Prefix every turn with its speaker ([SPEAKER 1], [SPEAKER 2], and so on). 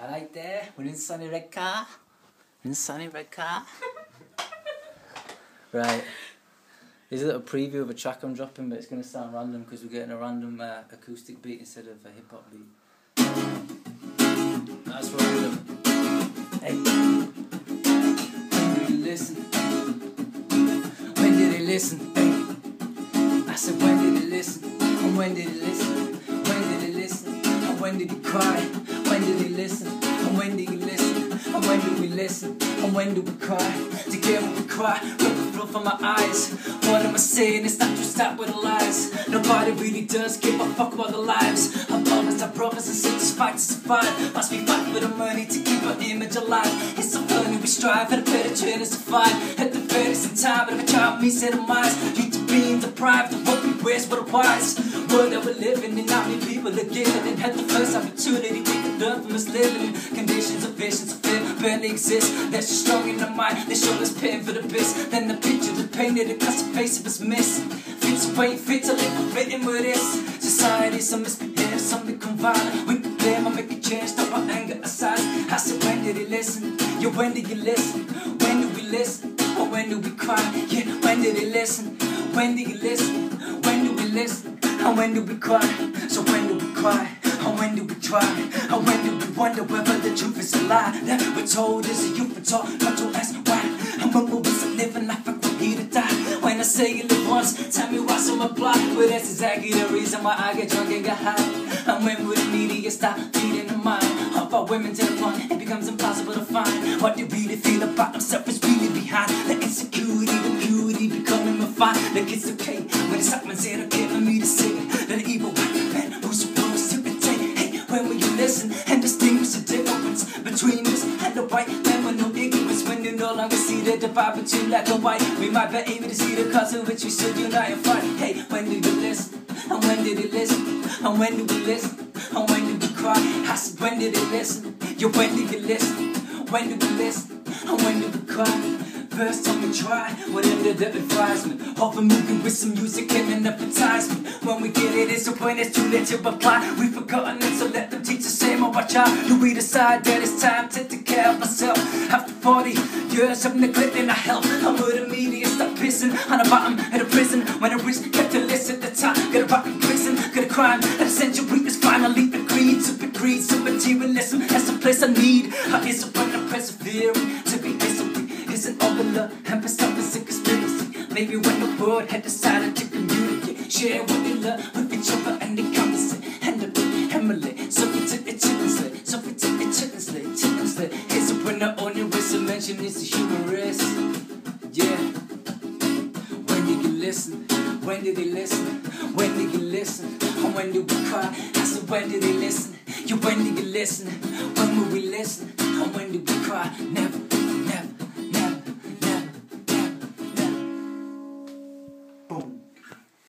[SPEAKER 1] Alright there, we're in sunny red car. Right. Here's a little preview of a track I'm dropping, but it's going to sound random because we're getting a random acoustic beat instead of a hip hop beat. That's random. Hey. When did he listen? When did he listen? Hey. I said, when did he listen? And when did he listen? When did he listen? And when did he cry? When did he listen? And when did he listen? And when did we listen? And when do we cry? Together we cry, with the flow from my eyes. What am I saying? It's not to stop with the lies. Nobody really does give a fuck about the lives. Our mothers, our brothers, and sisters fight to survive. Must be fight for the money to keep our image alive. It's so funny we strive for the better trainers to fight. At the very same time, but every child me set of minds. You to being deprived of what we wish for the wise. World that we're living in, not many people are giving. And had the first opportunity we could learn from us living in conditions of visions of fear barely exist. That's just strong in the mind. They show us pain for the best. Then the picture that painted across the face of us miss. Fits away, fit to live written with this. Society, some misbehave, some become violent. We can blame or make a change, stop our anger aside. I said, when did he listen? Yeah, when did you listen? When do we listen? Or when do we cry? Yeah, when did he listen? When did you listen? When do we listen? And when do we cry? So when do we cry? And when do we try? And when do we wonder whether the truth is a lie? That we're told is a youth for talk, not to ask why. And when we're living life like we're here to die. When I say you live once, tell me why so apply. Well, that's exactly the reason why I get drunk and get high. And when will the media stop feeding the mind of our women to the point it becomes impossible to find what they really feel about themselves is really behind the insecurity, the purity becoming refined. Like it's okay when it's up and said okay for me to say it. That the evil white man who's supposed to imitate. Hey, when will you listen and distinguish the difference between us and the white man with no ignorance? When you no longer see the divide between black and white, we might be able to see the cause in which we should unite and fight. Hey, when did you listen? And when did he listen? And when do we listen? And when do we cry? I said, when did he listen? Yeah, when did you listen? When do we listen? And when do we cry? First time we try, what ended the advisement of a movie with some music and an advertisement. When we get it, it's a point, it's too late to apply. We've forgotten it, so let them teach the same of our child. Do we decide that it's time to take care of ourselves? After 40 years of neglecting our health, and will the media stop pissing on the bottom of the prison? When the rich kept the list at the top, get a rotten prison, get a crime, and a century is finally agreed to be greed. So materialism, that's the place I need. How is it when I'm persevering to be history? Isn't all the love and perceptions and conspiracy? Maybe when the world had decided to communicate, share what they love with each other and they compensate. And the big Emily, so we took a chicken slate, so we took a chicken slate. Here's a when the only race I mention is the human race. Yeah. When did you listen? When did he listen? When did you listen? And when did we cry? I said, when did he listen? Yeah, when did you listen? When will we listen? And when did we cry? Never.